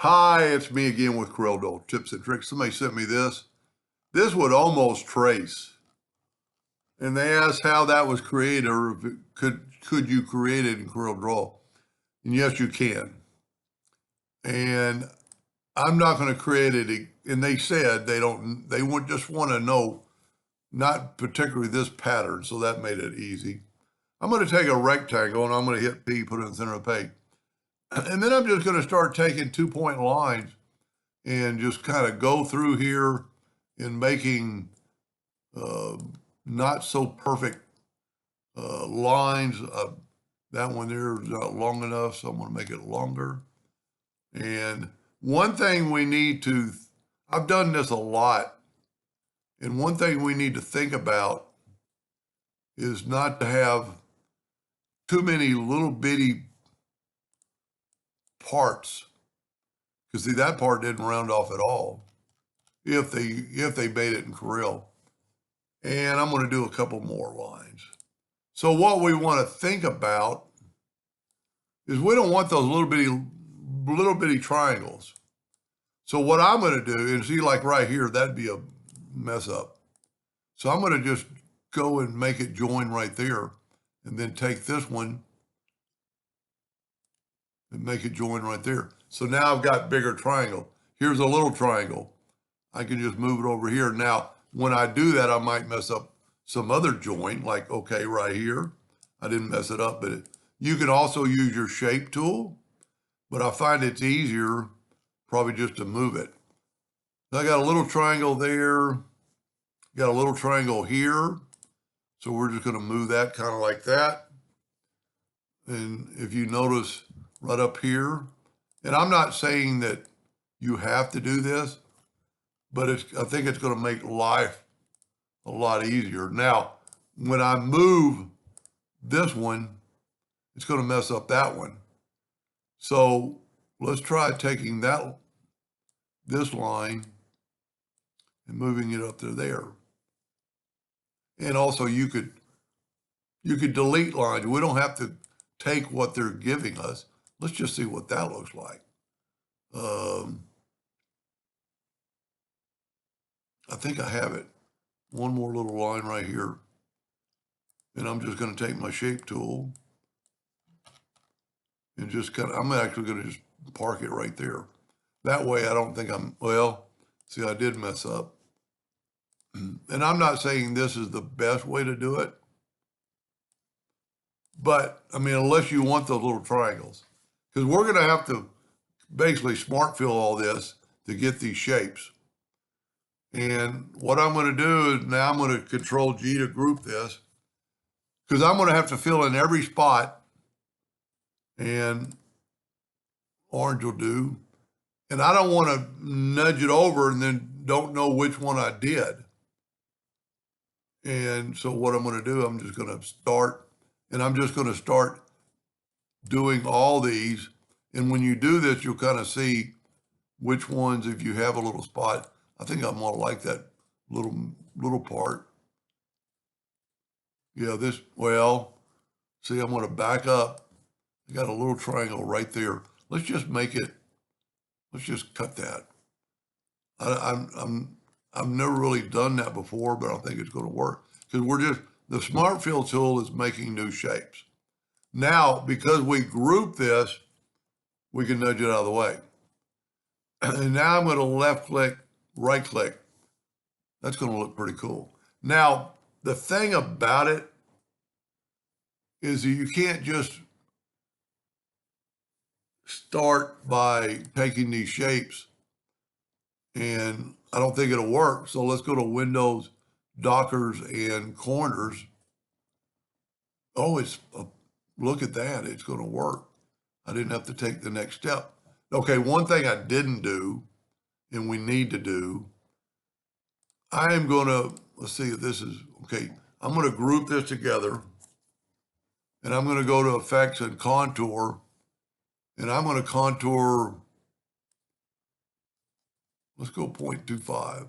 Hi, it's me again with Corel Tips and Tricks. Somebody sent me this. This would almost trace. And they asked how that was created, or if could you create it in CorelDRAW? And yes, you can. And I'm not going to create it. And they said they would just want to know, not particularly this pattern. So that made it easy. I'm going to take a rectangle and I'm going to hit P, put it in the center of the page. And then I'm just going to start taking 2-point lines and just kind of go through here and making not so perfect lines. That one there is not long enough, so I'm going to make it longer. And one thing we need to, I've done this a lot, and one thing we need to think about is not to have too many little bitty parts, because see, that part didn't round off at all if they made it in Corel. And I'm going to do a couple more lines. So what we want to think about is we don't want those little bitty triangles. So what I'm going to do is, see, like right here, that'd be a mess up. So I'm going to just go and make it join right there, and then take this one and make it join right there. So now I've got bigger triangle. Here's a little triangle. I can just move it over here. Now, when I do that, I might mess up some other joint, like, okay, right here. I didn't mess it up, but you can also use your shape tool, but I find it's easier probably just to move it. I got a little triangle there, got a little triangle here. So we're just going to move that kind of like that. And if you notice right up here, and I'm not saying that you have to do this, but I think it's going to make life a lot easier. Now, when I move this one, it's going to mess up that one. So let's try taking this line and moving it up to there. And also you could delete lines. We don't have to take what they're giving us. Let's just see what that looks like. I think I have it. One more little line right here. And I'm just going to take my shape tool and just I'm actually going to just park it right there. That way I don't think see, I did mess up. And I'm not saying this is the best way to do it, but I mean, unless you want those little triangles, because we're going to have to basically smart fill all this to get these shapes. And what I'm going to do is now I'm going to Control G to group this, because I'm going to have to fill in every spot, and orange will do. And I don't want to nudge it over and then don't know which one I did. And so what I'm going to do, I'm just going to start, and I'm just going to start doing all these. And when you do this, you'll kind of see which ones, if you have a little spot, I think I'm going to like that little part. Yeah, see, I'm going to back up. I got a little triangle right there. Let's just cut that. I've never really done that before, but I think it's going to work, because the Smart Fill tool is making new shapes. Now, because we group this, we can nudge it out of the way. And now I'm going to left click, right click. That's going to look pretty cool. Now, the thing about it is that you can't just start by taking these shapes, and I don't think it'll work. So let's go to Windows, Dockers, and Corners. Oh, look at that. It's going to work. I didn't have to take the next step. Okay, one thing I didn't do, and we need to do, I am going to, let's see if this is, okay, I'm going to group this together, and I'm going to go to Effects and Contour, and I'm going to contour, let's go 0.25.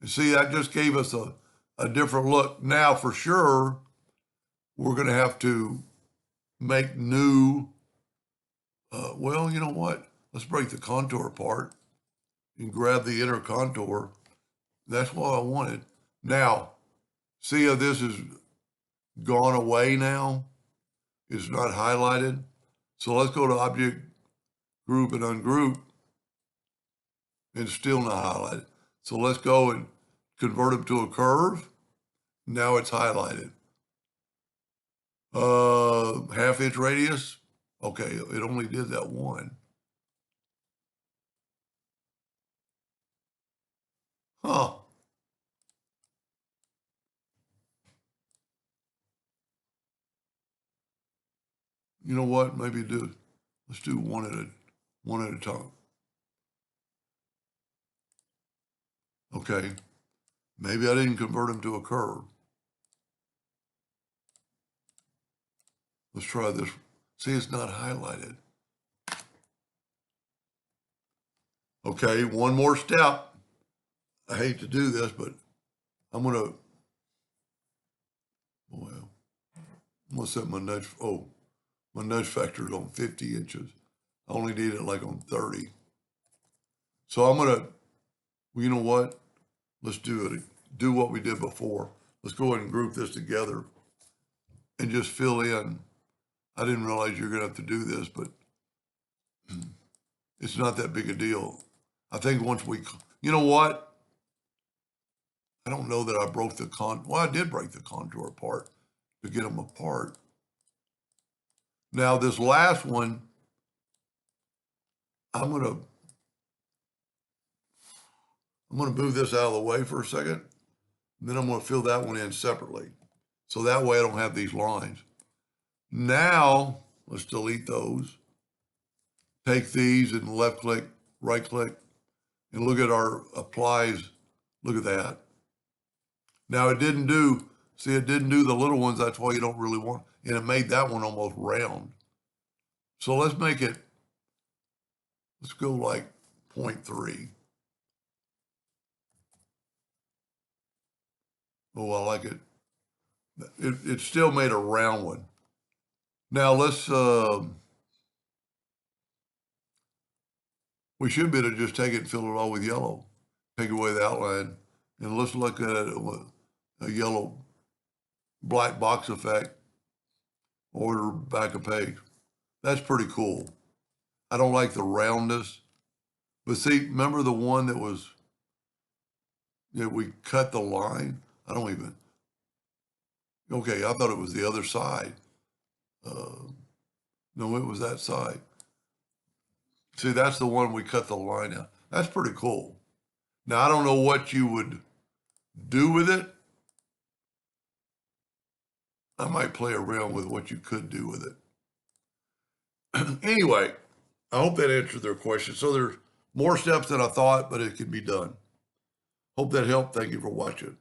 And see, that just gave us a different look. Now, for sure, we're going to have to make new, well, you know what? let's break the contour apart and grab the inner contour. That's what I wanted. Now, see how this is gone away now? It's not highlighted. So let's go to Object, Group, and Ungroup, and still not highlighted. So let's go and convert them to a curve. Now it's highlighted. 1/2 inch radius. Okay, it only did that one. Huh. You know what? Maybe let's do one at a time. Okay. Maybe I didn't convert them to a curve. Let's try this. See, it's not highlighted. Okay, one more step. I hate to do this, but I'm gonna set my nudge. Oh, my nudge factor is on 50 inches. I only need it like on 30. So I'm gonna, well, you know what? Let's do it. Do what we did before. Let's go ahead and group this together and just fill in. I didn't realize you're gonna have to do this, but it's not that big a deal. I think once you know what? I don't know that I broke well, I did break the contour apart to get them apart. Now this last one, I'm gonna move this out of the way for a second. And then I'm gonna fill that one in separately. So that way I don't have these lines. Now, let's delete those. Take these and left click, right click, and look at our applies. Look at that. Now it didn't do the little ones. That's why you don't really want, and it made that one almost round. So let's go like 0.3. Oh, I like it. It still made a round one. Now let's, we should be able to just take it and fill it all with yellow. Take away the outline, and let's look at it with a yellow black box effect. Order back a page. That's pretty cool. I don't like the roundness, but see, remember the one that was, we cut the line? Okay, I thought it was the other side. No, it was that side. See, that's the one we cut the line out. That's pretty cool. Now, I don't know what you would do with it. I might play around with what you could do with it. Anyway, I hope that answered their question. So there's more steps than I thought, but it can be done. Hope that helped. Thank you for watching.